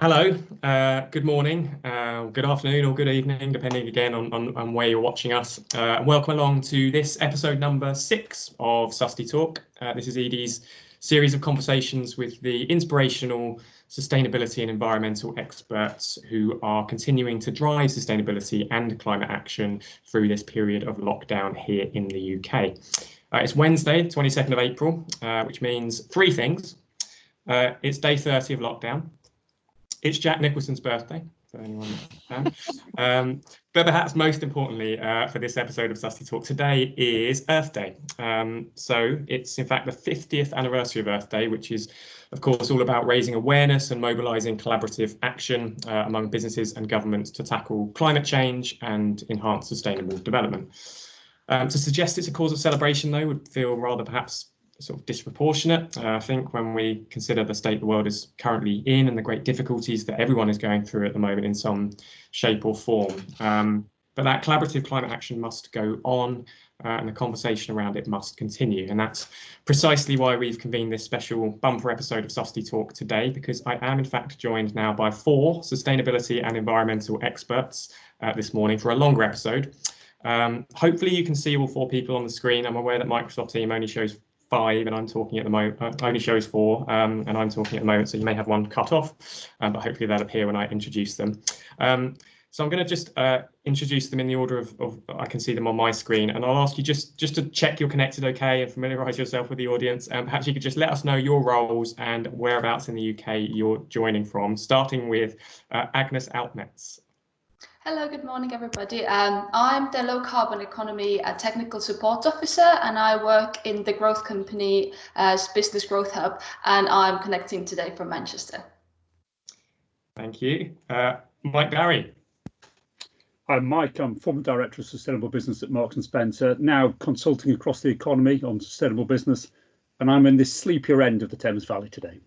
Hello, good morning, good afternoon or good evening, depending again on where you're watching us. Welcome along to this episode number 6 of Susty Talk. This is Edie's series of conversations with the inspirational sustainability and environmental experts who are continuing to drive sustainability and climate action through this period of lockdown here in the UK. It's Wednesday, 22nd of April, which means 3 things. It's day 30 of lockdown. It's Jack Nicholson's birthday, for anyone who can. But perhaps most importantly for this episode of Susty Talk today is Earth Day. So it's in fact the 50th anniversary of Earth Day, which is of course all about raising awareness and mobilising collaborative action among businesses and governments to tackle climate change and enhance sustainable development. To suggest it's a cause of celebration though would feel rather perhaps sort of disproportionate, I think, when we consider the state the world is currently in and the great difficulties that everyone is going through at the moment in some shape or form. But that collaborative climate action must go on and the conversation around it must continue. And that's precisely why we've convened this special bumper episode of Susty Talk today, because I am in fact joined now by 4 sustainability and environmental experts this morning for a longer episode. Hopefully you can see all 4 people on the screen. I'm aware that Microsoft Team only shows 5 and I'm talking at the moment, only shows 4 and I'm talking at the moment, so you may have one cut off, but hopefully they'll appear when I introduce them. So I'm going to just introduce them in the order of I can see them on my screen, and I'll ask you just to check you're connected okay and familiarise yourself with the audience, and perhaps you could just let us know your roles and whereabouts in the UK you're joining from, starting with Agnes Altmetz. Hello, good morning, everybody. I'm the Low Carbon Economy Technical Support Officer, and I work in the growth company as Business Growth Hub, and I'm connecting today from Manchester. Thank you. Mike Barry. I'm Mike. I'm former Director of Sustainable Business at Marks & Spencer, now consulting across the economy on sustainable business, and I'm in this sleepier end of the Thames Valley today.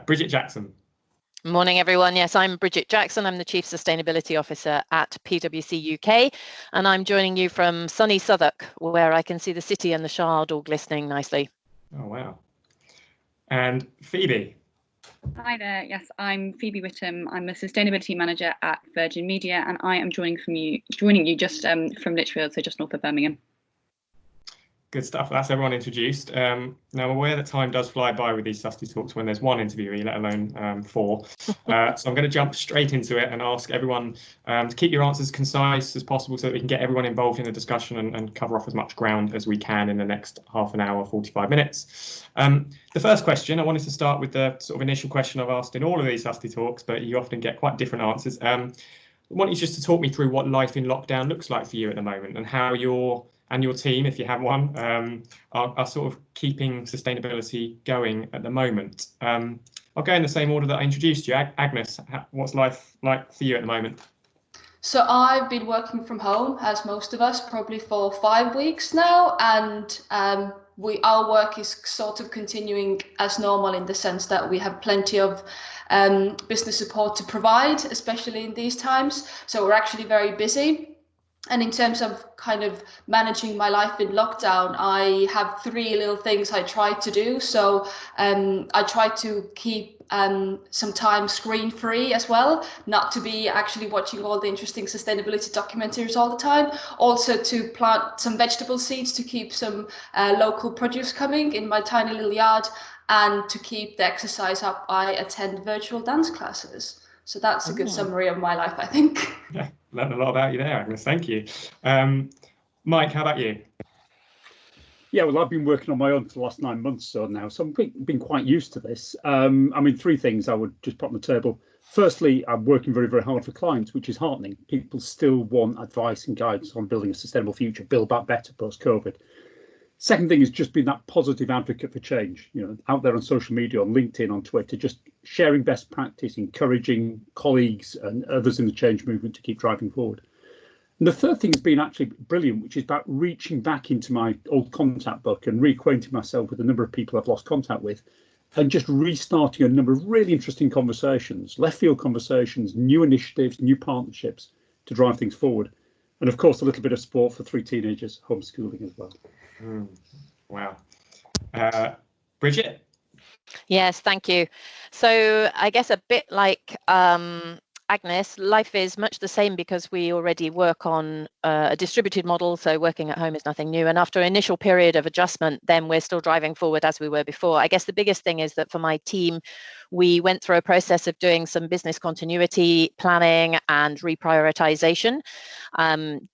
Bridget Jackson. Morning, everyone. Yes, I'm Bridget Jackson. I'm the Chief Sustainability Officer at PwC UK, and I'm joining you from sunny Southwark, where I can see the city and the Shard all glistening nicely. Oh, wow. And Phoebe. Hi there. Yes, I'm Phoebe Whittam. I'm the Sustainability Manager at Virgin Media, and I am joining you just from Lichfield, so just north of Birmingham. Good stuff. That's everyone introduced. Now I'm aware that time does fly by with these Susty Talks when there's one interviewee, let alone 4. So I'm going to jump straight into it and ask everyone to keep your answers concise as possible so that we can get everyone involved in the discussion and cover off as much ground as we can in the next half an hour, 45 minutes. The first question, I wanted to start with the sort of initial question I've asked in all of these Susty Talks, but you often get quite different answers. I want you just to talk me through what life in lockdown looks like for you at the moment and how your team, if you have one, are sort of keeping sustainability going at the moment. I'll go in the same order that I introduced you. Agnes, what's life like for you at the moment? So I've been working from home, as most of us, probably for 5 weeks now, and our work is sort of continuing as normal in the sense that we have plenty of business support to provide, especially in these times. So we're actually very busy. And in terms of kind of managing my life in lockdown, I have 3 little things I try to do. So I try to keep some time screen free as well, not to be actually watching all the interesting sustainability documentaries all the time. Also to plant some vegetable seeds to keep some local produce coming in my tiny little yard, and to keep the exercise up, I attend virtual dance classes. So that's a good summary of my life, I think. Yeah, learned a lot about you there, Agnes. Thank you. Mike, how about you? Yeah, well, I've been working on my own for the last 9 months or so now, so I've been quite used to this. I mean, 3 things I would just put on the table. Firstly, I'm working very, very hard for clients, which is heartening. People still want advice and guidance on building a sustainable future, build back better post-COVID. Second thing is just being that positive advocate for change, out there on social media, on LinkedIn, on Twitter, just sharing best practice, encouraging colleagues and others in the change movement to keep driving forward. And the third thing has been actually brilliant, which is about reaching back into my old contact book and reacquainting myself with a number of people I've lost contact with, and just restarting a number of really interesting conversations, left field conversations, new initiatives, new partnerships to drive things forward. And of course, a little bit of sport for 3 teenagers, homeschooling as well. Wow. Bridget? Yes, thank you. So I guess a bit like Agnes, life is much the same because we already work on a distributed model, so working at home is nothing new. And after an initial period of adjustment, then we're still driving forward as we were before. I guess the biggest thing is that for my team, we went through a process of doing some business continuity planning and reprioritization,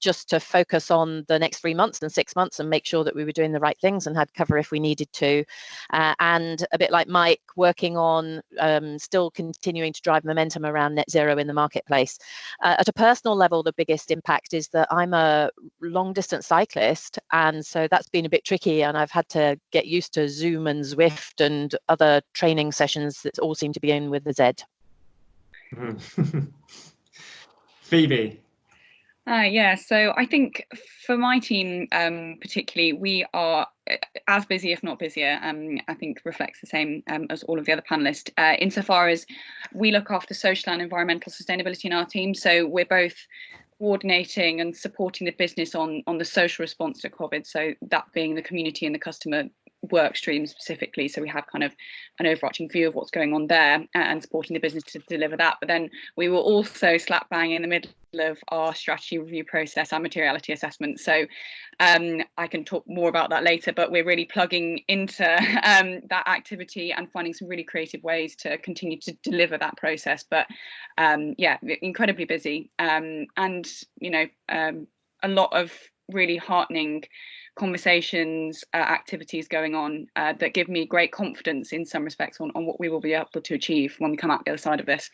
just to focus on the next 3 months and 6 months and make sure that we were doing the right things and had cover if we needed to. And a bit like Mike, working on still continuing to drive momentum around net zero in the marketplace. At a personal level, the biggest impact is that I'm a long distance cyclist, and so that's been a bit tricky, and I've had to get used to Zoom and Zwift and other training sessions that all seem to be in with the Z. Phoebe. Yeah, so I think for my team particularly, we are as busy, if not busier, I think reflects the same as all of the other panelists, insofar as we look after social and environmental sustainability in our team. So we're both coordinating and supporting the business on the social response to COVID, so that being the community and the customer work stream specifically, so we have kind of an overarching view of what's going on there and supporting the business to deliver that. But then we were also slap bang in the middle of our strategy review process and materiality assessment, so I can talk more about that later, but we're really plugging into that activity and finding some really creative ways to continue to deliver that process. But yeah, incredibly busy, and you know, a lot of really heartening conversations, activities going on that give me great confidence in some respects on what we will be able to achieve when we come out the other side of this.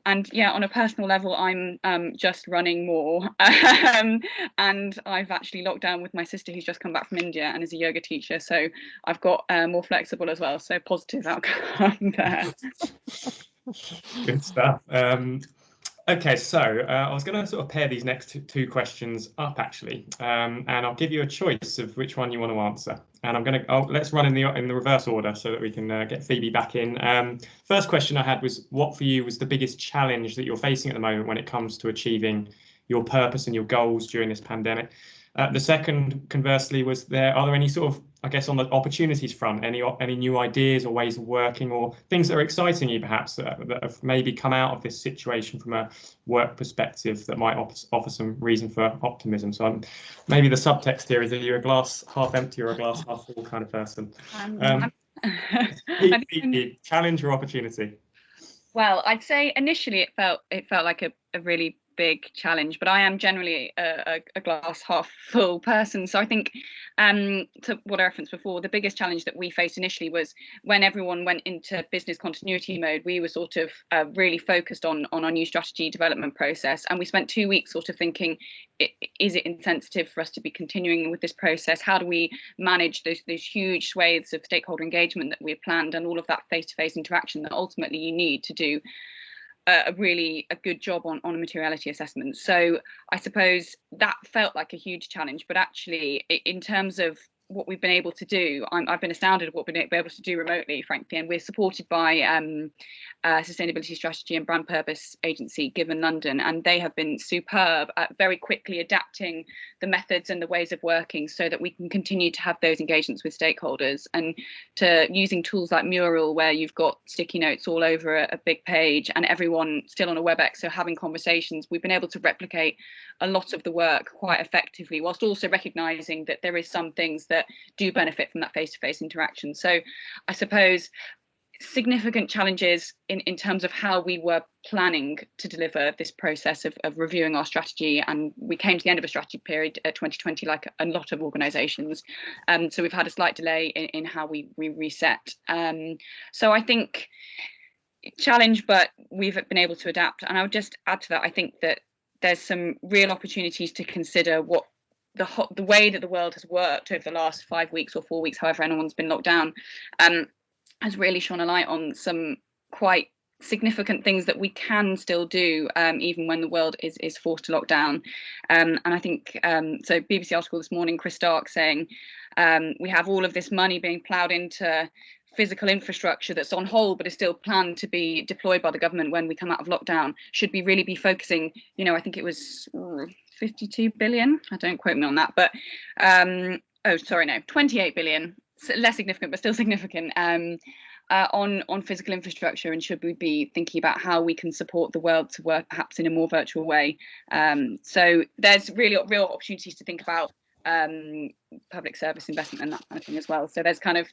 And yeah, on a personal level, I'm just running more, and I've actually locked down with my sister who's just come back from India and is a yoga teacher, so I've got more flexible as well, so positive outcome there. Good stuff. Okay, so I was going to sort of pair these next two questions up actually, and I'll give you a choice of which one you want to answer. And I'm going to let's run in the reverse order so that we can get Phoebe back in. First question I had was, what for you was the biggest challenge that you're facing at the moment when it comes to achieving your purpose and your goals during this pandemic? The second, conversely, was are there any sort of, I guess, on the opportunities front, any new ideas or ways of working or things that are exciting you perhaps that have maybe come out of this situation from a work perspective that might offer some reason for optimism? So maybe the subtext here is, are you a glass half empty or a glass half full kind of person? Challenge or opportunity? Well, I'd say initially it felt like a really big challenge, but I am generally a glass half full person. So I think, to what I referenced before, the biggest challenge that we faced initially was when everyone went into business continuity mode. We were sort of really focused on our new strategy development process, and we spent 2 weeks sort of thinking, is it insensitive for us to be continuing with this process? How do we manage those huge swathes of stakeholder engagement that we had planned, and all of that face-to-face interaction that ultimately you need to do a good job on a materiality assessment? So I suppose that felt like a huge challenge, but actually in terms of what we've been able to do, I've been astounded at what we've been able to do remotely, frankly, and we're supported by sustainability strategy and brand purpose agency Given London, and they have been superb at very quickly adapting the methods and the ways of working so that we can continue to have those engagements with stakeholders, and to using tools like Mural, where you've got sticky notes all over a big page and everyone still on a WebEx, so having conversations. We've been able to replicate a lot of the work quite effectively, whilst also recognizing that there is some things that do benefit from that face-to-face interaction. So I suppose significant challenges in terms of how we were planning to deliver this process of reviewing our strategy, and we came to the end of a strategy period 2020 like a lot of organizations, so we've had a slight delay in how we reset. So I think challenge, but we've been able to adapt. And I would just add to that, I think that there's some real opportunities to consider what the way that the world has worked over the last 5 weeks or 4 weeks, however anyone's been locked down, has really shone a light on some quite significant things that we can still do even when the world is forced to lock down. And I think, so BBC article this morning, Chris Stark saying, we have all of this money being ploughed into physical infrastructure that's on hold but is still planned to be deployed by the government when we come out of lockdown. Should we really be focusing, you know, I think it was 52 billion, I don't quote me on that, but 28 billion less significant, but still significant, on physical infrastructure, and should we be thinking about how we can support the world to work perhaps in a more virtual way. So there's really real opportunities to think about public service investment and that kind of thing as well. So there's kind of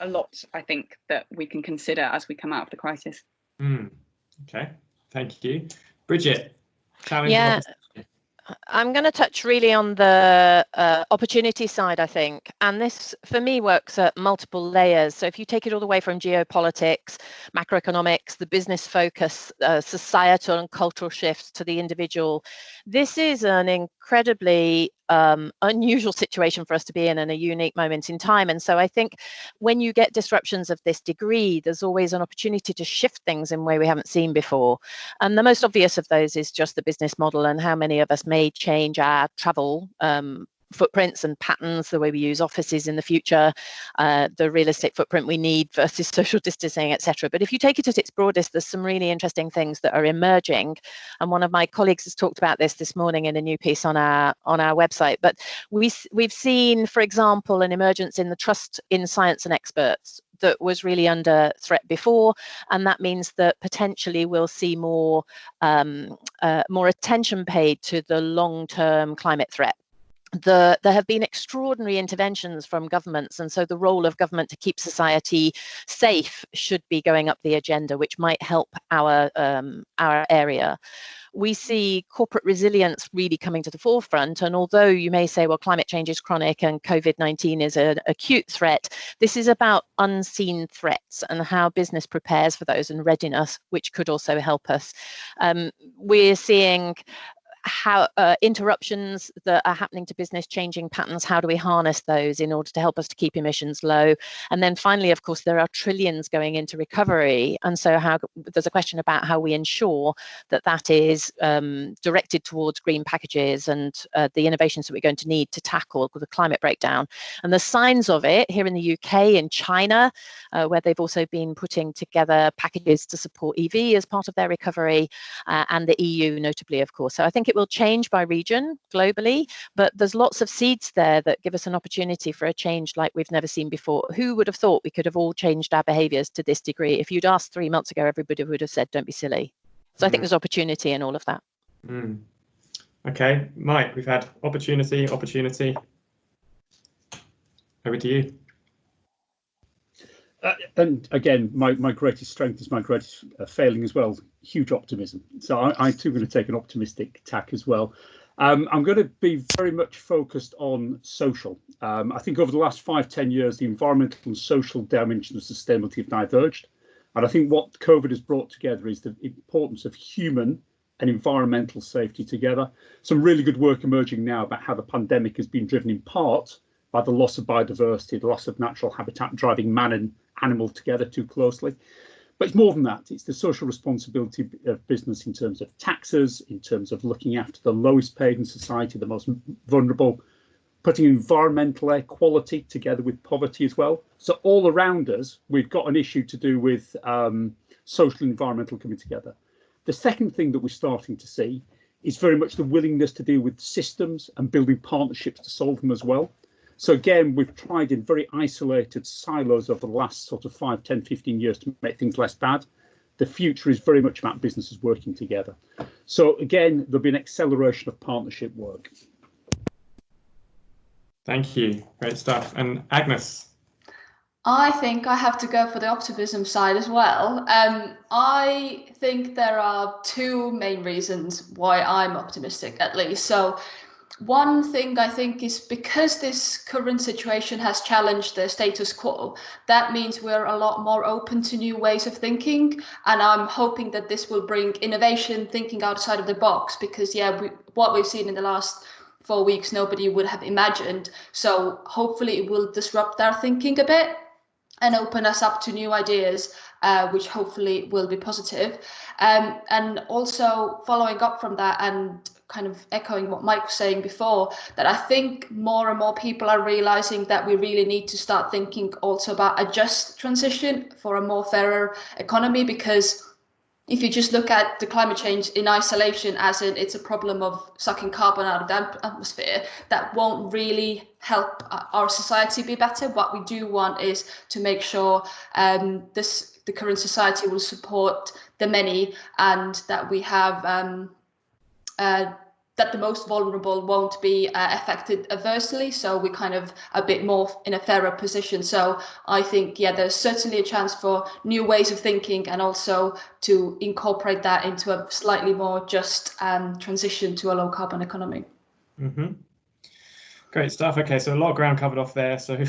a lot, I think, that we can consider as we come out of the crisis. Okay, thank you. Bridget, challenge. Yeah. I'm going to touch really on the opportunity side, I think. And this, for me, works at multiple layers. So if you take it all the way from geopolitics, macroeconomics, the business focus, societal and cultural shifts to the individual, this is an incredibly unusual situation for us to be in and a unique moment in time. And so I think when you get disruptions of this degree, there's always an opportunity to shift things in a way we haven't seen before. And the most obvious of those is just the business model and how many of us may change our travel footprints and patterns, the way we use offices in the future, the real estate footprint we need versus social distancing, etc. But if you take it at its broadest, there's some really interesting things that are emerging. And one of my colleagues has talked about this morning in a new piece on our website. But we've seen, for example, an emergence in the trust in science and experts that was really under threat before, and that means that potentially we'll see more attention paid to the long-term climate threat. There have been extraordinary interventions from governments, and so the role of government to keep society safe should be going up the agenda, which might help our area. We see corporate resilience really coming to the forefront. And although you may say, well, climate change is chronic and COVID-19 is an acute threat, this is about unseen threats and how business prepares for those and readiness, which could also help us. We're seeing how interruptions that are happening to business changing patterns, how do we harness those in order to help us to keep emissions low? And then finally, of course, there are trillions going into recovery. And so there's a question about how we ensure that is directed towards green packages and the innovations that we're going to need to tackle the climate breakdown. And the signs of it here in the UK, in China, where they've also been putting together packages to support EV as part of their recovery, and the EU notably, of course. So I think it will change by region globally, but there's lots of seeds there that give us an opportunity for a change like we've never seen before. Who would have thought we could have all changed our behaviours to this degree? If you'd asked 3 months ago, everybody would have said, don't be silly. So I think there's opportunity in all of that. Okay, Mike, we've had opportunity. Over to you. And again, my greatest strength is my greatest failing as well, huge optimism. So I too going to take an optimistic tack as well. I'm going to be very much focused on social. I think over the last 5-10 years, the environmental and social dimensions of sustainability have diverged. And I think what COVID has brought together is the importance of human and environmental safety together. Some really good work emerging now about how the pandemic has been driven in part by the loss of biodiversity, the loss of natural habitat, driving man and animal together too closely. But it's more than that. It's the social responsibility of business in terms of taxes, in terms of looking after the lowest paid in society, the most vulnerable, putting environmental equality together with poverty as well. So all around us, we've got an issue to do with social and environmental coming together. The second thing that we're starting to see is very much the willingness to deal with systems and building partnerships to solve them as well. So again, we've tried in very isolated silos over the last sort of 5, 10, 15 years to make things less bad. The future is very much about businesses working together. So again, there'll be an acceleration of partnership work. Thank you. Great stuff. And Agnes? I think I have to go for the optimism side as well. I think there are 2 main reasons why I'm optimistic, at least. So one thing I think is because this current situation has challenged the status quo, that means we're a lot more open to new ways of thinking. And I'm hoping that this will bring innovation, thinking outside of the box, because what we've seen in the last 4 weeks, nobody would have imagined. So hopefully it will disrupt our thinking a bit and open us up to new ideas, which hopefully will be positive. And also following up from that and kind of echoing what Mike was saying before, that I think more and more people are realizing that we really need to start thinking also about a just transition for a more fairer economy, because if you just look at the climate change in isolation, as in it's a problem of sucking carbon out of the atmosphere, that won't really help our society be better. What we do want is to make sure the current society will support the many, and that we have that the most vulnerable won't be affected adversely. So we're kind of a bit more in a fairer position. So I think, yeah, there's certainly a chance for new ways of thinking, and also to incorporate that into a slightly more just transition to a low carbon economy. Mm-hmm. Great stuff. Okay, so a lot of ground covered off there. So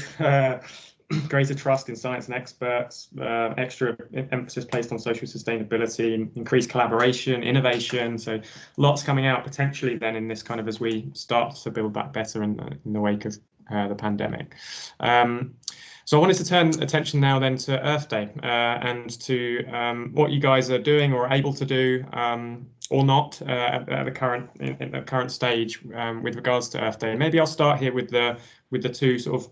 greater trust in science and experts, extra emphasis placed on social sustainability, increased collaboration, innovation. So lots coming out potentially then in this kind of, as we start to build back better in the wake of the pandemic. So I wanted to turn attention now then to Earth Day and to what you guys are doing or able to do or not at the current stage with regards to Earth Day. Maybe I'll start here with the two sort of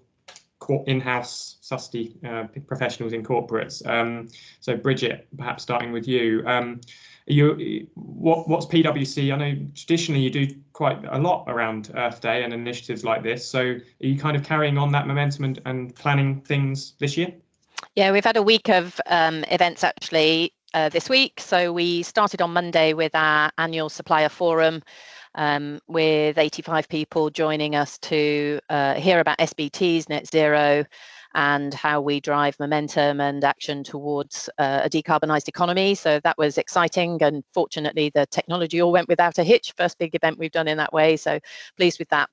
in-house SUSTI professionals in corporates. So Bridget, perhaps starting with you. What's PwC? I know traditionally you do quite a lot around Earth Day and initiatives like this. So are you kind of carrying on that momentum and planning things this year? Yeah, we've had a week of events actually this week. So we started on Monday with our annual supplier forum, with 85 people joining us to hear about SBT's net zero and how we drive momentum and action towards a decarbonised economy. So that was exciting, and fortunately the technology all went without a hitch. First big event we've done in that way, so pleased with that.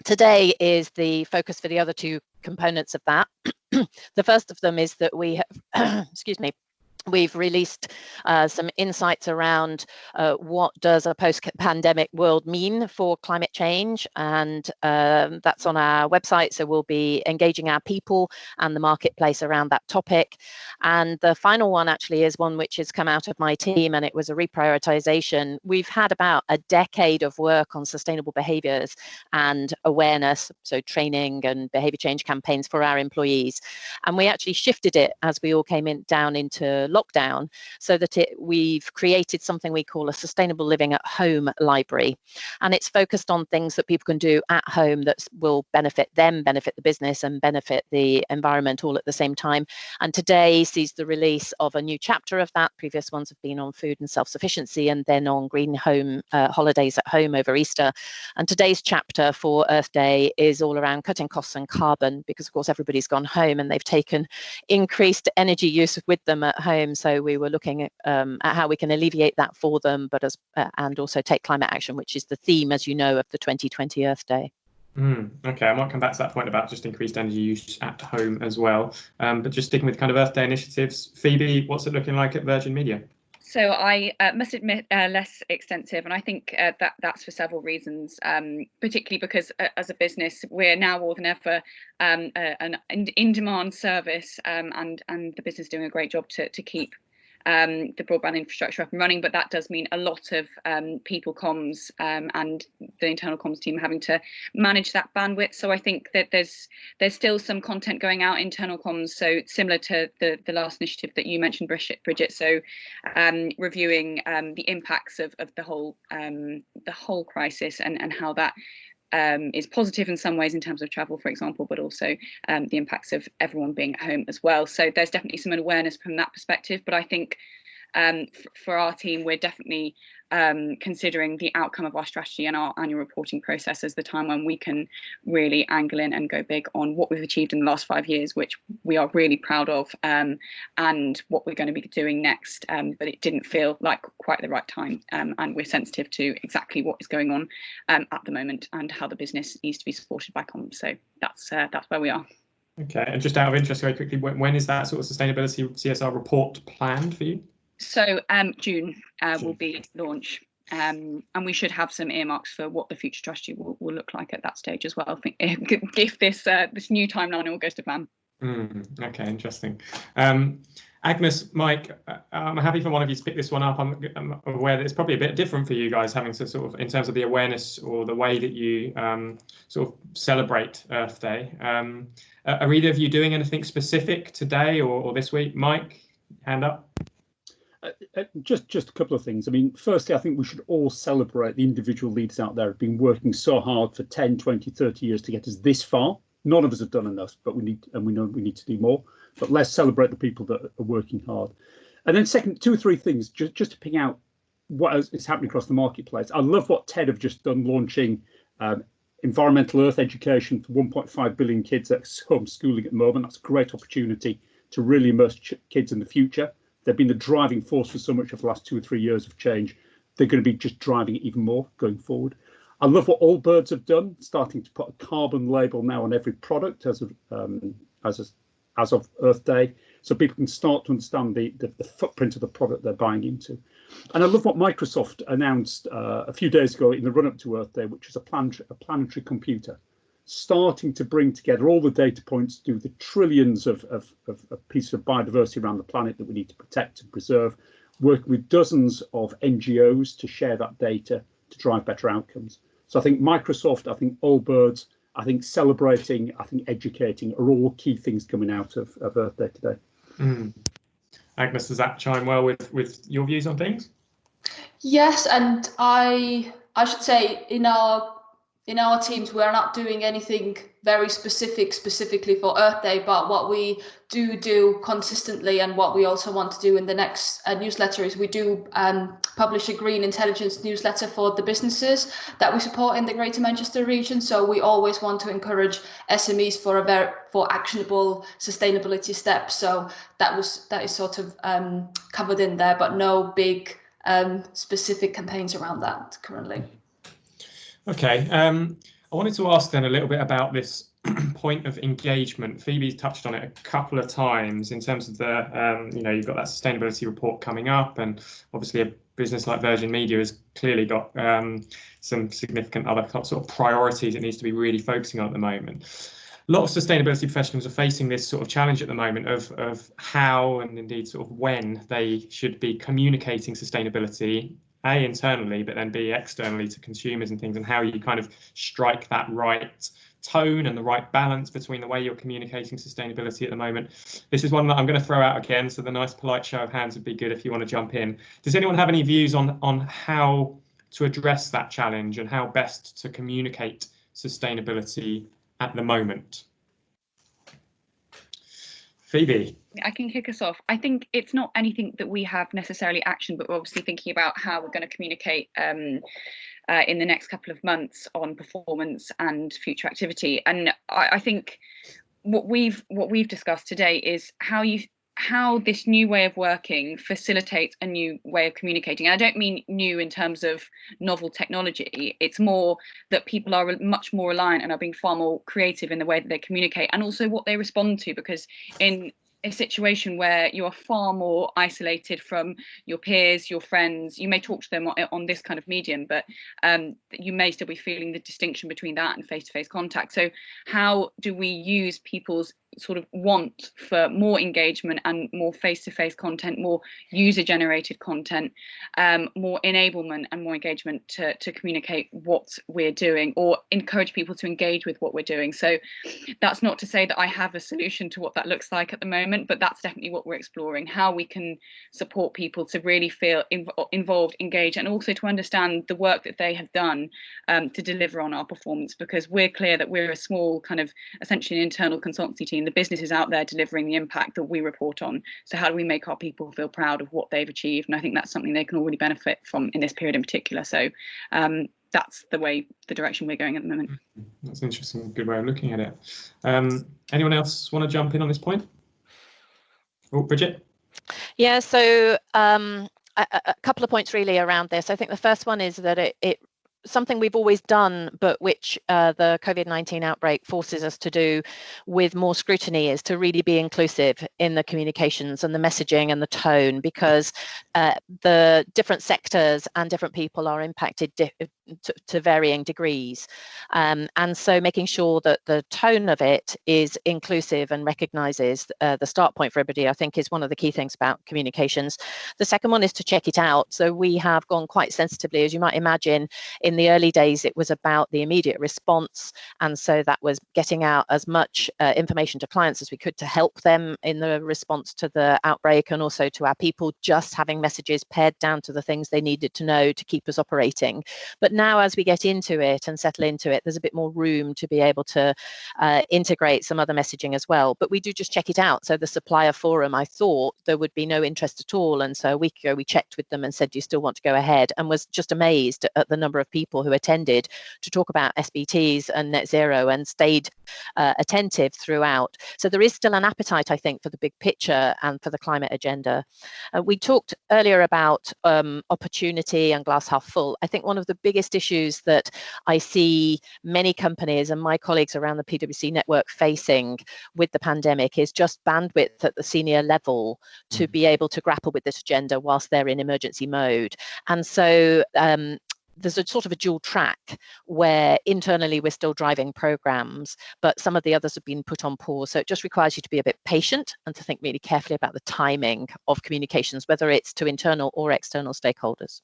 Today is the focus for the other two components of that. The first of them is that we have, excuse me, we've released some insights around what does a post-pandemic world mean for climate change, and that's on our website. So we'll be engaging our people and the marketplace around that topic. And the final one actually is one which has come out of my team, and it was a reprioritization. We've had about a decade of work on sustainable behaviors and awareness, so training and behavior change campaigns for our employees. And we actually shifted it as we all came down into lockdown, so that we've created something we call a sustainable living at home library, and it's focused on things that people can do at home that will benefit them, benefit the business, and benefit the environment all at the same time. And today sees the release of a new chapter of that. Previous ones have been on food and self-sufficiency, and then on green home holidays at home over Easter. And today's chapter for Earth Day is all around cutting costs and carbon, because of course everybody's gone home and they've taken increased energy use with them at home. So we were looking at how we can alleviate that for them, but and also take climate action, which is the theme, as you know, of the 2020 Earth Day. Okay, I might come back to that point about just increased energy use at home as well. But just sticking with kind of Earth Day initiatives, Phoebe, what's it looking like at Virgin Media? So I must admit, less extensive, and I think that's for several reasons, particularly because as a business, we're now more than ever an in-demand service, and the business is doing a great job to keep the broadband infrastructure up and running, but that does mean a lot of people comms and the internal comms team having to manage that bandwidth. So I think that there's still some content going out internal comms, so similar to the last initiative that you mentioned, Bridget. So reviewing the impacts of the whole crisis and how that is positive in some ways in terms of travel, for example, but also the impacts of everyone being at home as well. So there's definitely some awareness from that perspective. But I think for our team, we're definitely considering the outcome of our strategy and our annual reporting process as the time when we can really angle in and go big on what we've achieved in the last 5 years, which we are really proud of, and what we're going to be doing next. But it didn't feel like quite the right time, and we're sensitive to exactly what is going on at the moment and how the business needs to be supported by comms. So that's where we are. Okay, and just out of interest, very quickly, when is that sort of sustainability CSR report planned for you? So June will be launch, and we should have some earmarks for what the future strategy will look like at that stage as well. I think if this new timeline all goes to plan. Okay, interesting. Agnes, Mike, I'm happy for one of you to pick this one up. I'm aware that it's probably a bit different for you guys, having to sort of, in terms of the awareness or the way that you sort of celebrate Earth Day. Are either of you doing anything specific today or this week? Mike, hand up. Just a couple of things. I mean, firstly, I think we should all celebrate the individual leaders out there who've been working so hard for 10, 20, 30 years to get us this far. None of us have done enough, but we know we need to do more. But let's celebrate the people that are working hard. And then second, 2 or 3 things, just to ping out what is happening across the marketplace. I love what TED have just done, launching environmental earth education for 1.5 billion kids at homeschooling at the moment. That's a great opportunity to really immerse kids in the future. They've been the driving force for so much of the last 2 or 3 years of change. They're going to be just driving it even more going forward. I love what Allbirds have done, starting to put a carbon label now on every product as of Earth Day, so people can start to understand the footprint of the product they're buying into. And I love what Microsoft announced a few days ago in the run-up to Earth Day, which is a planetary computer, starting to bring together all the data points to do the trillions of pieces of biodiversity around the planet that we need to protect and preserve, working with dozens of NGOs to share that data to drive better outcomes. So I think Microsoft, I think Allbirds, I think celebrating, I think educating are all key things coming out of Earth Day today. Agnes, does that chime well with your views on things? Yes, and I should say in our teams we're not doing anything very specifically for Earth Day, but what we do consistently, and what we also want to do in the next newsletter, is we do publish a green intelligence newsletter for the businesses that we support in the Greater Manchester region. So we always want to encourage SMEs for actionable sustainability steps. So that is sort of covered in there, but no big specific campaigns around that currently. Okay. I wanted to ask then a little bit about this point of engagement. Phoebe's touched on it a couple of times in terms of the, you've got that sustainability report coming up, and obviously a business like Virgin Media has clearly got some significant other sort of priorities it needs to be really focusing on at the moment. A lot of sustainability professionals are facing this sort of challenge at the moment of how, and indeed sort of when, they should be communicating sustainability, A, internally, but then B, externally to consumers and things, and how you kind of strike that right tone and the right balance between the way you're communicating sustainability at the moment. This is one that I'm going to throw out again, so the nice polite show of hands would be good if you want to jump in. Does anyone have any views on how to address that challenge and how best to communicate sustainability at the moment? Phoebe. I can kick us off. I think it's not anything that we have necessarily actioned, but we're obviously thinking about how we're going to communicate in the next couple of months on performance and future activity. And I think what we've discussed today is how this new way of working facilitates a new way of communicating. And I don't mean new in terms of novel technology. It's more that people are much more reliant and are being far more creative in the way that they communicate, and also what they respond to, because in a situation where you are far more isolated from your peers, your friends, you may talk to them on this kind of medium, but you may still be feeling the distinction between that and face-to-face contact. So how do we use people's sort of want for more engagement and more face-to-face content, more user-generated content, more enablement and more engagement to communicate what we're doing, or encourage people to engage with what we're doing? So that's not to say that I have a solution to what that looks like at the moment, but that's definitely what we're exploring, how we can support people to really feel involved, engaged, and also to understand the work that they have done to deliver on our performance, because we're clear that we're a small kind of essentially an internal consultancy team. The business is out there delivering the impact that we report on. So how do we make our people feel proud of what they've achieved? And I think that's something they can all really benefit from in this period in particular. So that's the direction we're going at the moment. That's an interesting, good way of looking at it. Anyone else want to jump in on this point? Oh, Bridget? Yeah, so a couple of points really around this. I think the first one is that it something we've always done, but which the COVID-19 outbreak forces us to do with more scrutiny, is to really be inclusive in the communications and the messaging and the tone, because the different sectors and different people are impacted to varying degrees. And so making sure that the tone of it is inclusive and recognises the start point for everybody, I think, is one of the key things about communications. The second one is to check it out. So we have gone quite sensitively, as you might imagine. In the early days, it was about the immediate response. And so that was getting out as much information to clients as we could to help them in the response to the outbreak, and also to our people, just having messages pared down to the things they needed to know to keep us operating. But now, as we get into it and settle into it, there's a bit more room to be able to integrate some other messaging as well. But we do just check it out. So the supplier forum, I thought there would be no interest at all. And so a week ago, we checked with them and said, do you still want to go ahead? And was just amazed at the number of people who attended to talk about SBTs and net zero, and stayed attentive throughout. So there is still an appetite, I think, for the big picture and for the climate agenda. We talked earlier about opportunity and glass half full. I think one of the biggest issues that I see many companies and my colleagues around the PwC network facing with the pandemic is just bandwidth at the senior level to be able to grapple with this agenda whilst they're in emergency mode. And so there's a sort of a dual track where internally we're still driving programs, but some of the others have been put on pause. So it just requires you to be a bit patient and to think really carefully about the timing of communications, whether it's to internal or external stakeholders.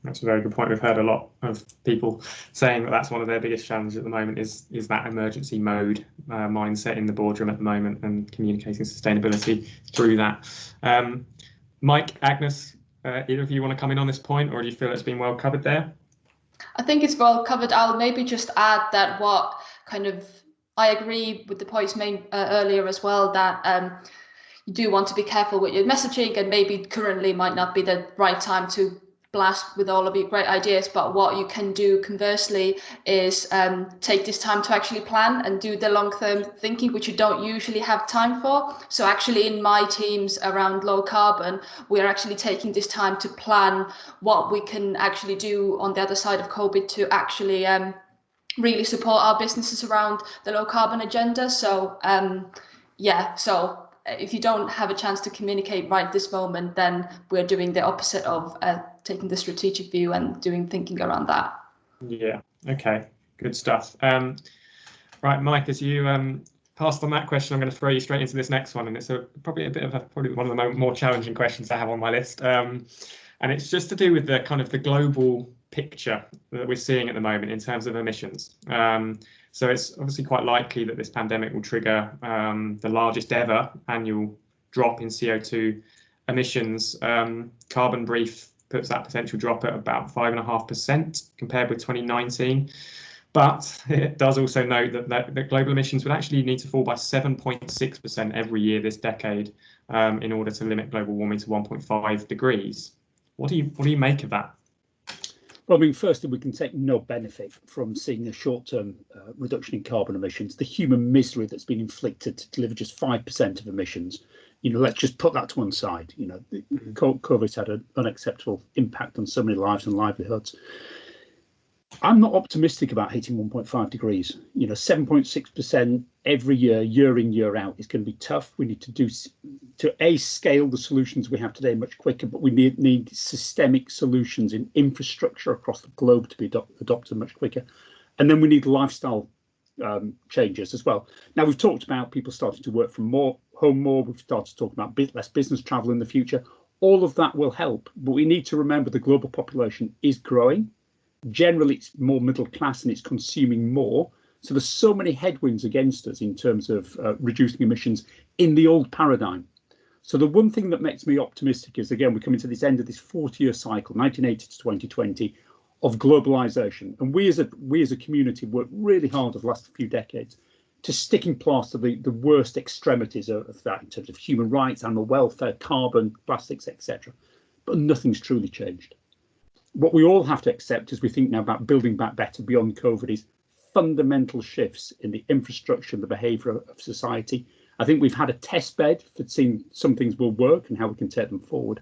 That's a very good point. We've heard a lot of people saying that that's one of their biggest challenges at the moment is that emergency mode mindset in the boardroom at the moment, and communicating sustainability through that. Mike, Agnes, either of you want to come in on this point, or do you feel it's been well covered there? I think it's well covered. I'll maybe just add that I agree with the points made earlier as well, that you do want to be careful with your messaging, and maybe currently might not be the right time to blast with all of your great ideas, but what you can do conversely is take this time to actually plan and do the long-term thinking, which you don't usually have time for. So actually in my teams around low carbon, we're actually taking this time to plan what we can actually do on the other side of COVID to actually really support our businesses around the low carbon agenda. So so if you don't have a chance to communicate right this moment, then we're doing the opposite of taking the strategic view and doing thinking around that. Yeah. Okay. Good stuff. Right, Mike, as you passed on that question, I'm going to throw you straight into this next one, and it's probably one of the more challenging questions I have on my list. And it's just to do with the kind of the global picture that we're seeing at the moment in terms of emissions. So it's obviously quite likely that this pandemic will trigger the largest ever annual drop in CO2 emissions. Carbon Brief puts that potential drop at about 5.5% compared with 2019. But it does also note that global emissions would actually need to fall by 7.6% every year this decade in order to limit global warming to 1.5 degrees. What do you make of that? Well, I mean, firstly, we can take no benefit from seeing a short-term reduction in carbon emissions. The human misery that's been inflicted to deliver just 5% of emissions, let's just put that to one side. COVID's had an unacceptable impact on so many lives and livelihoods. I'm not optimistic about hitting 1.5 degrees. 7.6% every year, year in, year out, is going to be tough. We need to scale the solutions we have today much quicker, but we need systemic solutions in infrastructure across the globe to be adopted much quicker. And then we need lifestyle changes as well. Now, we've talked about people starting to work from home more. We've started to talk about less business travel in the future. All of that will help, but we need to remember the global population is growing. Generally, it's more middle class and it's consuming more. So there's so many headwinds against us in terms of reducing emissions in the old paradigm. So the one thing that makes me optimistic is, again, we're coming to this end of this 40-year cycle, 1980 to 2020, of globalization. And we as a community worked really hard over the last few decades to sticking plaster the worst extremities of that in terms of human rights, animal welfare, carbon, plastics, etc. But nothing's truly changed. What we all have to accept as we think now about building back better beyond COVID is fundamental shifts in the infrastructure and the behaviour of society. I think we've had a test bed for seeing some things will work and how we can take them forward.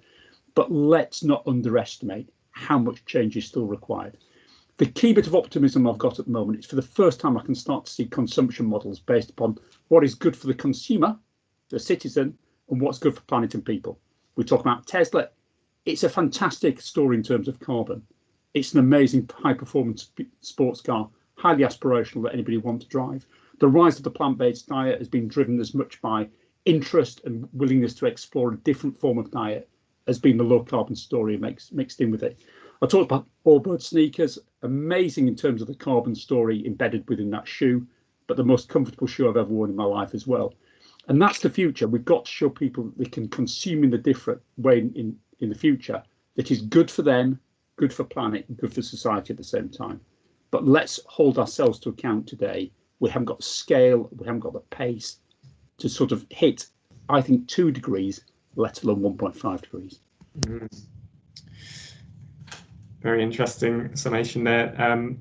But let's not underestimate how much change is still required. The key bit of optimism I've got at the moment is for the first time I can start to see consumption models based upon what is good for the consumer, the citizen, and what's good for planet and people. We talk about Tesla. It's a fantastic story in terms of carbon, It's an amazing high-performance sports car, highly aspirational that anybody wants to drive. The rise of the plant-based diet has been driven as much by interest and willingness to explore a different form of diet as being the low-carbon story mixed in with it. I talked about Allbirds sneakers, amazing in terms of the carbon story embedded within that shoe, but the most comfortable shoe I've ever worn in my life as well. And that's the future. We've got to show people that they can consume in a different way in the future that is good for them, good for planet, and good for society at the same time. But let's hold ourselves to account today. We haven't got the scale, we haven't got the pace to sort of hit, I think, 2 degrees, let alone 1.5 degrees. Mm. Very interesting summation there.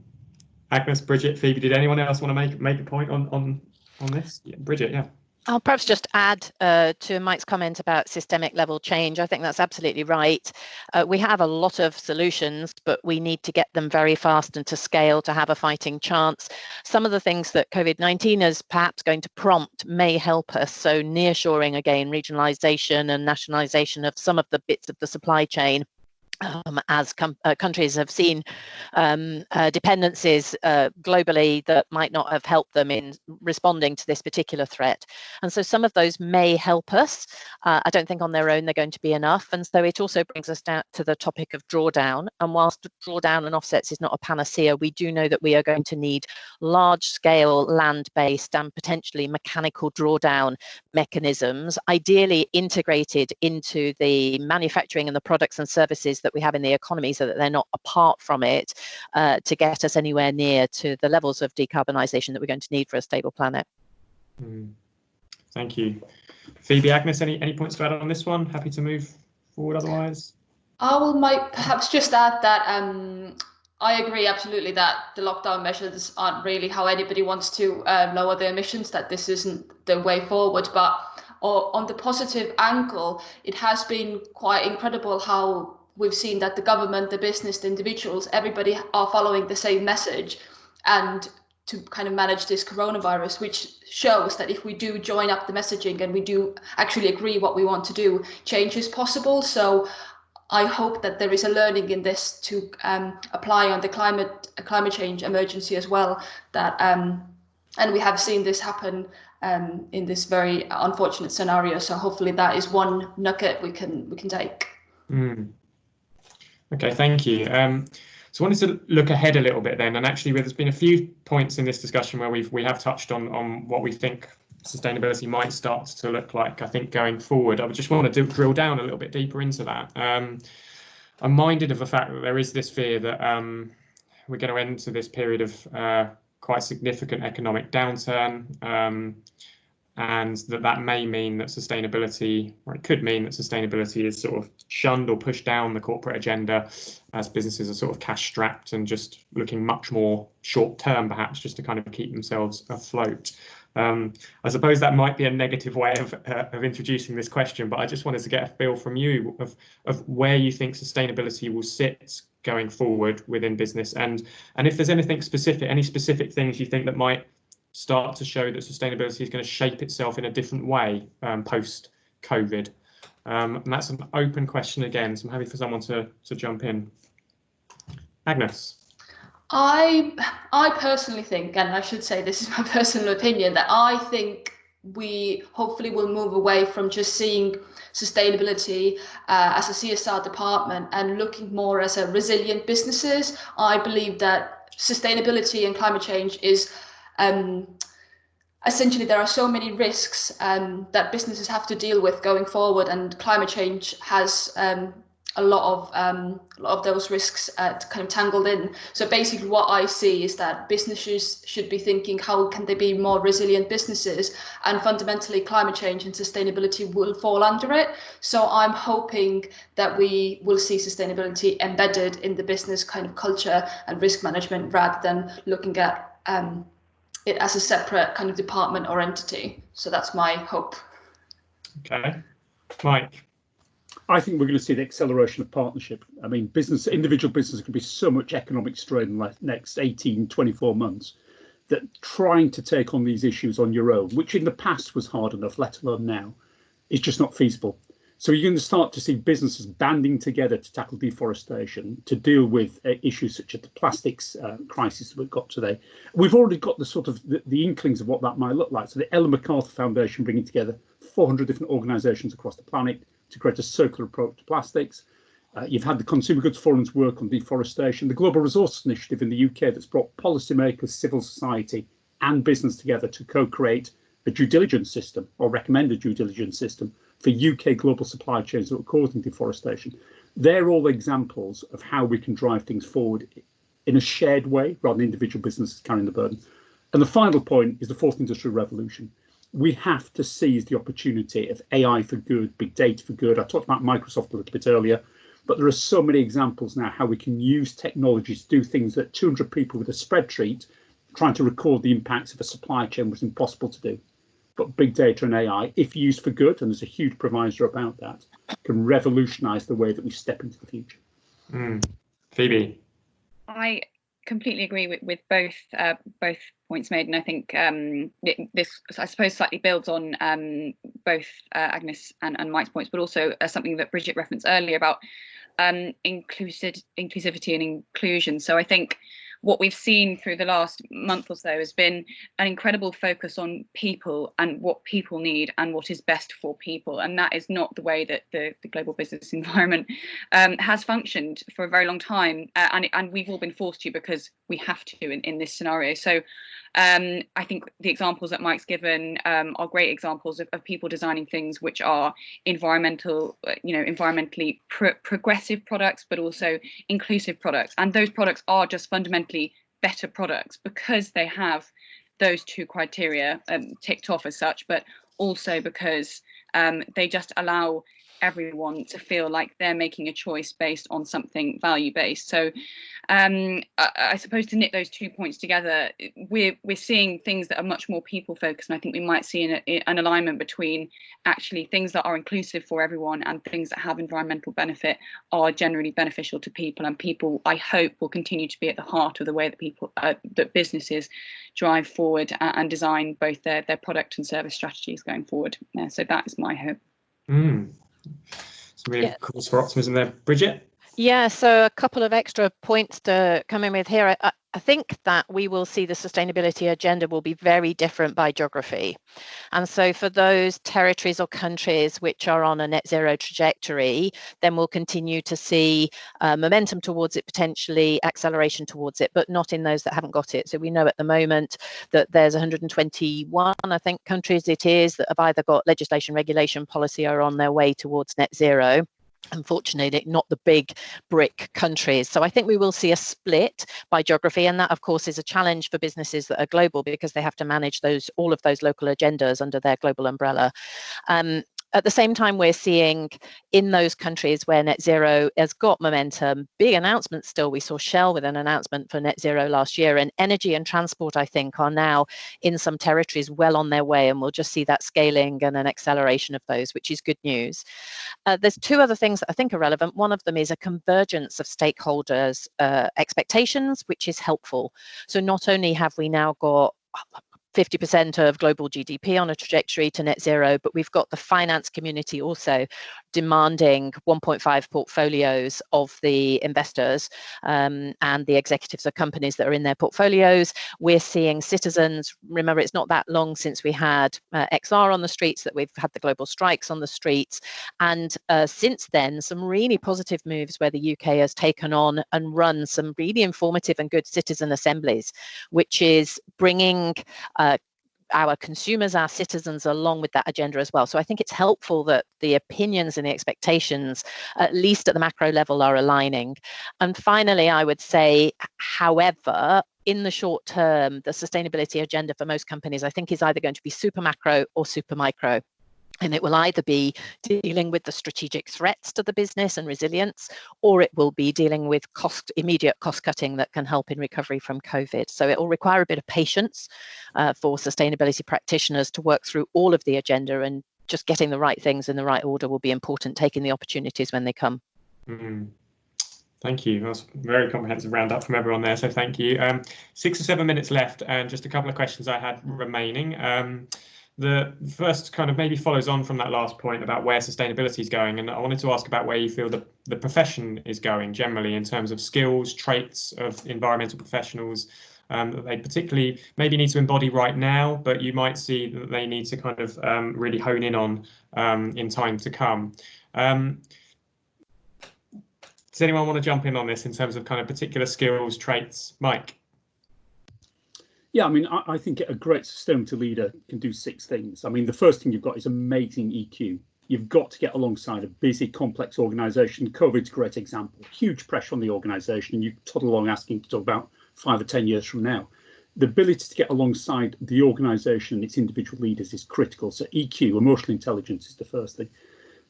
Agnes, Bridget, Phoebe, did anyone else want to make a point on this? Yeah, Bridget, yeah. I'll perhaps just add to Mike's comment about systemic level change. I think that's absolutely right. We have a lot of solutions, but we need to get them very fast and to scale to have a fighting chance. Some of the things that COVID-19 is perhaps going to prompt may help us. So nearshoring again, regionalisation and nationalisation of some of the bits of the supply chain. As countries have seen dependencies globally that might not have helped them in responding to this particular threat. And so some of those may help us. I don't think on their own they're going to be enough. And so it also brings us down to the topic of drawdown. And whilst drawdown and offsets is not a panacea, we do know that we are going to need large-scale land-based and potentially mechanical drawdown mechanisms, ideally integrated into the manufacturing and the products and services that we have in the economy so that they're not apart from it to get us anywhere near to the levels of decarbonisation that we're going to need for a stable planet. Thank you. Phoebe, Agnes, any points to add on this one? Happy to move forward otherwise? I might perhaps just add that I agree absolutely that the lockdown measures aren't really how anybody wants to lower their emissions, that this isn't the way forward. But on the positive angle, it has been quite incredible how we've seen that the government, the business, the individuals, everybody are following the same message and to kind of manage this coronavirus, which shows that if we do join up the messaging and we do actually agree what we want to do, change is possible. So I hope that there is a learning in this to apply on the climate change emergency as well. That and we have seen this happen in this very unfortunate scenario. So hopefully that is one nugget we can take. Okay, thank you. So I wanted to look ahead a little bit then, and actually there's been a few points in this discussion where we have touched on what we think sustainability might start to look like, I think, going forward. I would just want to drill down a little bit deeper into that. I'm minded of the fact that there is this fear that we're going to enter this period of quite significant economic downturn, and that may mean that sustainability, or it could mean that sustainability is sort of shunned or pushed down the corporate agenda as businesses are sort of cash strapped and just looking much more short term, perhaps just to kind of keep themselves afloat. I suppose that might be a negative way of introducing this question, but I just wanted to get a feel from you of where you think sustainability will sit going forward within business, and if there's anything specific, any specific things you think that might start to show that sustainability is going to shape itself in a different way post-COVID. And that's an open question again, so I'm happy for someone to jump in. Agnes. I personally think, and I should say this is my personal opinion, that I think we hopefully will move away from just seeing sustainability as a CSR department and looking more as a resilient businesses. I believe that sustainability and climate change is essentially there are so many risks that businesses have to deal with going forward, and climate change has a lot of those risks kind of tangled in. So basically what I see is that businesses should be thinking, how can they be more resilient businesses? And fundamentally climate change and sustainability will fall under it. So I'm hoping that we will see sustainability embedded in the business kind of culture and risk management, rather than looking at it as a separate kind of department or entity. So that's my hope. Okay. Mike. I think we're going to see the acceleration of partnership. I mean, individual businesses can be so much economic strain in the next 18, 24 months that trying to take on these issues on your own, which in the past was hard enough, let alone now, is just not feasible. So you're going to start to see businesses banding together to tackle deforestation, to deal with issues such as the plastics crisis that we've got today. We've already got the sort of the inklings of what that might look like. So the Ellen MacArthur Foundation bringing together 400 different organisations across the planet to create a circular approach to plastics. You've had the Consumer Goods Forum's work on deforestation, the Global Resources Initiative in the UK that's brought policymakers, civil society and business together to co-create a due diligence system, or recommend a due diligence system for UK global supply chains that are causing deforestation. They're all examples of how we can drive things forward in a shared way rather than individual businesses carrying the burden. And the final point is the fourth industrial revolution. We have to seize the opportunity of AI for good, big data for good. I talked about Microsoft a little bit earlier, but there are so many examples now how we can use technology to do things that 200 people with a spreadsheet trying to record the impacts of a supply chain was impossible to do. But big data and AI, if used for good, and there's a huge proviso about that, can revolutionise the way that we step into the future. Phoebe? I completely agree with both points made, and I think this, I suppose, slightly builds on both Agnes and Mike's points, but also something that Bridget referenced earlier about inclusivity and inclusion. So I think what we've seen through the last month or so has been an incredible focus on people and what people need and what is best for people. And that is not the way that the global business environment has functioned for a very long time. And we've all been forced to because we have to in this scenario. So I think the examples that Mike's given are great examples of people designing things which are environmentally progressive products, but also inclusive products. And those products are just fundamentally better products because they have those two criteria ticked off as such, but also because they just allow everyone to feel like they're making a choice based on something value-based. So I suppose to knit those 2 points together, we're seeing things that are much more people-focused, and I think we might see an alignment between actually things that are inclusive for everyone and things that have environmental benefit are generally beneficial to people, and people, I hope, will continue to be at the heart of the way that people that businesses drive forward and design both their product and service strategies going forward. So that is my hope. Some really cause for optimism there. Bridget? Yeah, so a couple of extra points to come in with here. I think that we will see the sustainability agenda will be very different by geography. And so for those territories or countries which are on a net zero trajectory, then we'll continue to see momentum towards it, potentially acceleration towards it, but not in those that haven't got it. So we know at the moment that there's 121, I think, countries it is that have either got legislation, regulation, policy, or are on their way towards net zero. Unfortunately, not the big BRIC countries. So I think we will see a split by geography, and that, of course, is a challenge for businesses that are global because they have to manage all of those local agendas under their global umbrella. At the same time, we're seeing in those countries where net zero has got momentum, big announcements still. We saw Shell with an announcement for net zero last year, and energy and transport, I think, are now in some territories well on their way, and we'll just see that scaling and an acceleration of those, which is good news. There's two other things that I think are relevant. One of them is a convergence of stakeholders' expectations, which is helpful. So not only have we now got 50% of global GDP on a trajectory to net zero, but we've got the finance community also demanding 1.5 portfolios of the investors and the executives of companies that are in their portfolios. We're seeing citizens, remember, it's not that long since we had XR on the streets, that we've had the global strikes on the streets. And since then, some really positive moves where the UK has taken on and run some really informative and good citizen assemblies, which is bringing our consumers, our citizens along with that agenda as well. So I think it's helpful that the opinions and the expectations, at least at the macro level, are aligning. And finally, I would say, however, in the short term, the sustainability agenda for most companies, I think, is either going to be super macro or super micro. And it will either be dealing with the strategic threats to the business and resilience, or it will be dealing with immediate cost cutting that can help in recovery from COVID. So it will require a bit of patience for sustainability practitioners to work through all of the agenda, and just getting the right things in the right order will be important, taking the opportunities when they come. Thank you. That was a very comprehensive roundup from everyone there, so thank you. 6 or 7 minutes left, and just a couple of questions I had remaining. the first kind of maybe follows on from that last point about where sustainability is going, and I wanted to ask about where you feel the profession is going generally in terms of skills, traits of environmental professionals that they particularly maybe need to embody right now, but you might see that they need to kind of really hone in on in time to come. Does anyone want to jump in on this in terms of kind of particular skills, traits? Mike? Yeah, I mean, I think a great sustainability leader can do 6 things. I mean, the first thing you've got is amazing EQ. You've got to get alongside a busy, complex organisation. COVID's a great example. Huge pressure on the organisation, and you toddle along asking to talk about 5 or 10 years from now. The ability to get alongside the organisation and its individual leaders is critical. So EQ, emotional intelligence, is the first thing.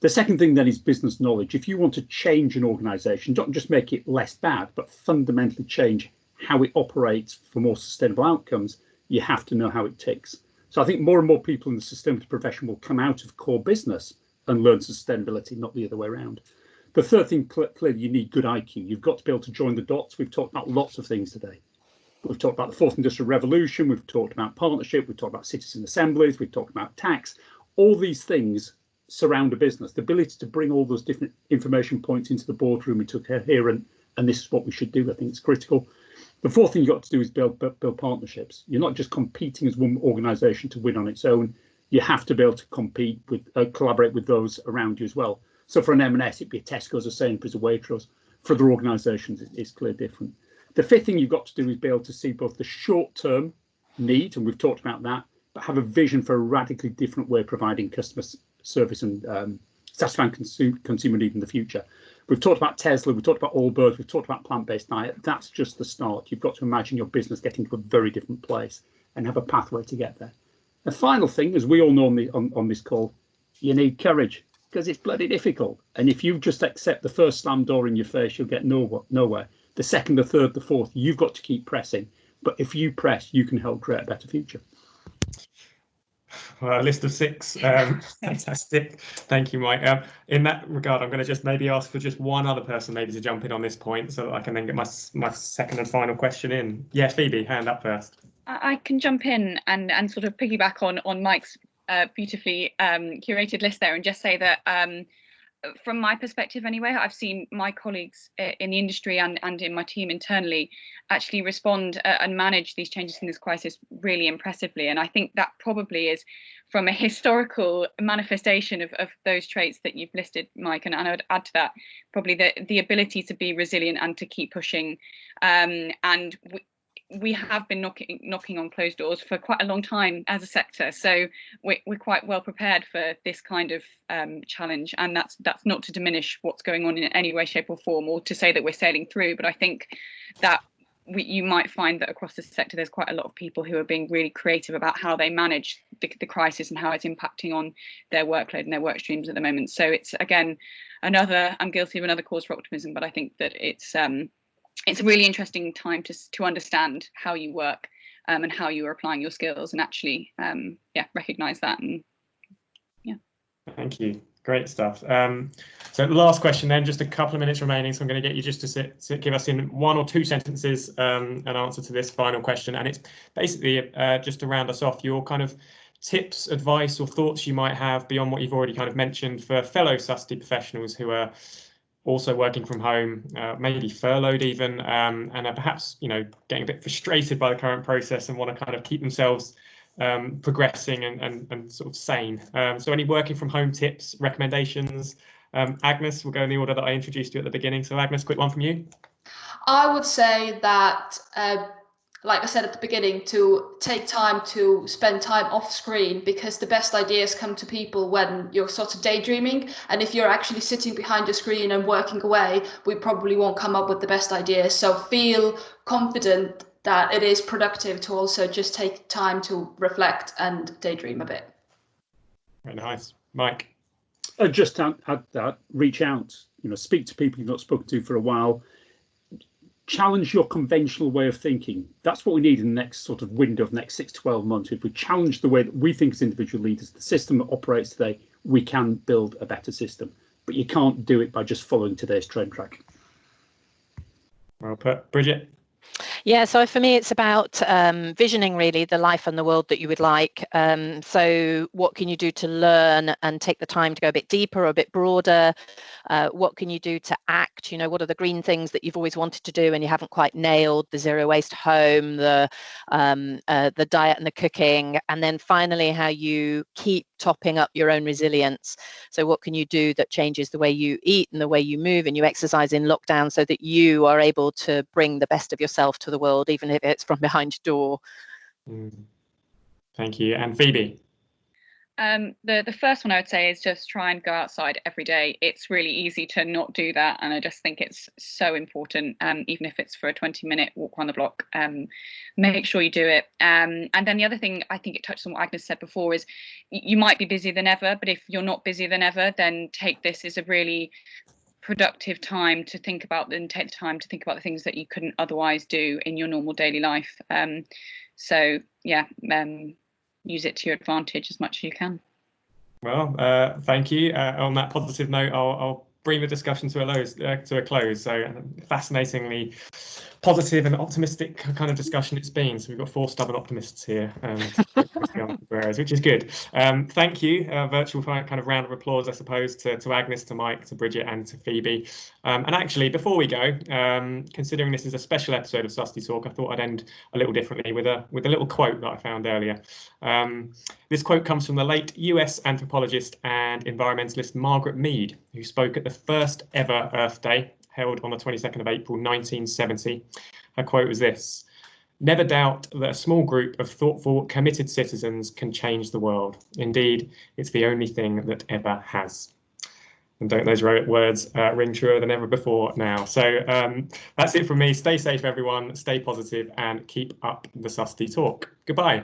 The second thing then is business knowledge. If you want to change an organisation, don't just make it less bad, but fundamentally change how it operates for more sustainable outcomes, you have to know how it ticks. So I think more and more people in the sustainability profession will come out of core business and learn sustainability, not the other way around. The third thing, clearly, you need good IQ. You've got to be able to join the dots. We've talked about lots of things today. We've talked about the fourth industrial revolution. We've talked about partnership. We've talked about citizen assemblies. We've talked about tax. All these things surround a business. The ability to bring all those different information points into the boardroom into coherent, and this is what we should do. I think it's critical. The fourth thing you've got to do is build partnerships. You're not just competing as one organisation to win on its own. You have to be able to compete with, collaborate with those around you as well. So for an M&S, it'd be a Tesco's, a Sainsbury's, a Waitrose. For other organisations, it's clearly different. The fifth thing you've got to do is be able to see both the short-term need, and we've talked about that, but have a vision for a radically different way of providing customer service and satisfying consumer need in the future. We've talked about Tesla, we've talked about Allbirds, we've talked about plant-based diet. That's just the start. You've got to imagine your business getting to a very different place and have a pathway to get there. The final thing, as we all know on this call, you need courage, because it's bloody difficult. And if you just accept the first slam door in your face, you'll get nowhere. The second, the third, the fourth, you've got to keep pressing. But if you press, you can help create a better future. Well, a list of 6. Fantastic. Thank you, Mike. In that regard, I'm going to just maybe ask for just one other person maybe to jump in on this point so that I can then get my second and final question in. Yeah, Phoebe, hand up first. I can jump in and sort of piggyback on Mike's beautifully curated list there and just say that from my perspective anyway, I've seen my colleagues in the industry and in my team internally actually respond and manage these changes in this crisis really impressively. And I think that probably is from a historical manifestation of those traits that you've listed, Mike. And I would add to that probably the ability to be resilient and to keep pushing. And we have been knocking on closed doors for quite a long time as a sector, so we're quite well prepared for this kind of challenge. And that's not to diminish what's going on in any way, shape, or form, or to say that we're sailing through. But I think that you might find that across the sector, there's quite a lot of people who are being really creative about how they manage the crisis and how it's impacting on their workload and their work streams at the moment. So it's again I'm guilty of another cause for optimism, but I think that it's a really interesting time to understand how you work and how you are applying your skills and actually recognize that. And thank you, great stuff. So last question then, just a couple of minutes remaining, so I'm going to get you just to give us in 1 or 2 sentences an answer to this final question, and it's basically just to round us off, your kind of tips, advice or thoughts you might have beyond what you've already kind of mentioned for fellow susty professionals who are also working from home, maybe furloughed even, and are perhaps, getting a bit frustrated by the current process and want to kind of keep themselves progressing and sort of sane. So any working from home tips, recommendations? Agnes, we'll go in the order that I introduced you at the beginning. So Agnes, quick one from you. I would say that, like I said at the beginning, to take time to spend time off screen, because the best ideas come to people when you're sort of daydreaming. And if you're actually sitting behind your screen and working away, we probably won't come up with the best ideas. So feel confident that it is productive to also just take time to reflect and daydream a bit. Very nice. Mike? Just add that, reach out, speak to people you've not spoken to for a while. Challenge your conventional way of thinking. That's what we need in the next sort of window of next 6 to 12 months. If we challenge the way that we think as individual leaders, the system that operates today, we can build a better system. But you can't do it by just following today's trend track. Well put. Bridget? Yeah, so for me, it's about visioning really the life and the world that you would like. So what can you do to learn and take the time to go a bit deeper or a bit broader? What can you do to act? You know, what are the green things that you've always wanted to do and you haven't quite nailed? The zero waste home, the diet and the cooking, and then finally how you keep topping up your own resilience. So what can you do that changes the way you eat and the way you move and you exercise in lockdown so that you are able to bring the best of yourself to the world, even if it's from behind your door? Thank you. And Phoebe? The first one I would say is just try and go outside every day. It's really easy to not do that, and I just think it's so important. Even if it's for a 20-minute walk around the block, make sure you do it. And then the other thing, I think it touches on what Agnes said before, is you might be busier than ever, but if you're not busier than ever, then take this as a really productive time to think about, and take the time to think about the things that you couldn't otherwise do in your normal daily life. So yeah. Use it to your advantage as much as you can. Well, thank you. On that positive note, I'll bring the discussion to a close. So fascinatingly positive and optimistic kind of discussion it's been. So we've got 4 stubborn optimists here, which is good. Thank you. Virtual kind of round of applause, I suppose, to Agnes, to Mike, to Bridget, and to Phoebe. And actually, before we go, considering this is a special episode of Susty Talk, I thought I'd end a little differently with a little quote that I found earlier. This quote comes from the late US anthropologist and environmentalist Margaret Mead, who spoke at the first ever Earth Day, held on the 22nd of April 1970. Her quote was this: "Never doubt that a small group of thoughtful, committed citizens can change the world. Indeed, it's the only thing that ever has." And don't those words ring truer than ever before now? So that's it from me. Stay safe, everyone. Stay positive and keep up the Susty Talk. Goodbye.